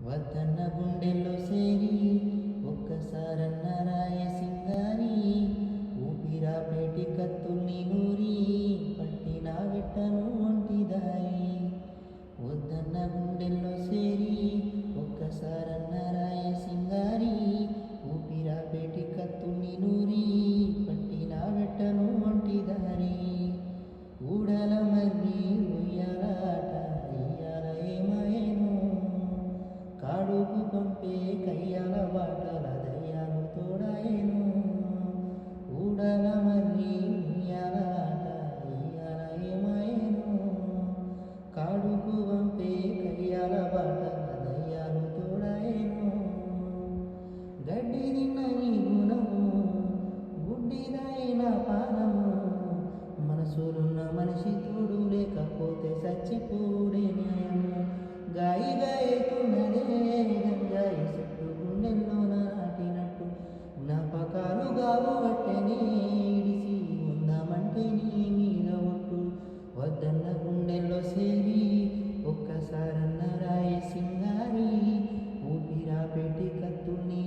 వద్దన్న గుండెల్లో సేరి ఒక్కసారన్న రాయ సింగారి ఊపిరాపేటి కత్తుల్ని నూరి పట్టిన వెట్టను ఒంటిదారి. వద్దన్న గుండెల్లో సేరి ఒక్కసారన్న రాయ సింగారి ఊపిరాపేటి కత్తుల్ని నూరి పట్టిన వెట్టను ఒంటిదారి. ఊడల మర్రి ఉయ్యాలాట ఇయ్యాల ఏమాయను కాడుకు పంపే కయ్యాల బాటల దయ్యాలు తోడాయను. ఊడల మర్రి ఉయ్యాలాట ఇయ్యాల ఏమాయను కాడుకు పంపే కయ్యాల బాటల దయ్యాలు తోడాయను. గడ్డి తిన్న నీ గుణము గుడ్డిదైన పానము మనసులున్న మనిషి తోడు లేకపోతే చచ్చిపోడే న్యాయము. గాయి గాయతున్నదే గంజాయి చెట్టు గుండెల్లో నాటినట్టు జ్ఞాపకాలు గావు పట్టెని ఇడిసి ఉందామంటే నీ మీద ఒట్టు. వద్దన్న గుండెల్లో సేరి ఒక్కసారన్న రాయ సింగారి ఊపిరాపెట్టి కత్తుల్ని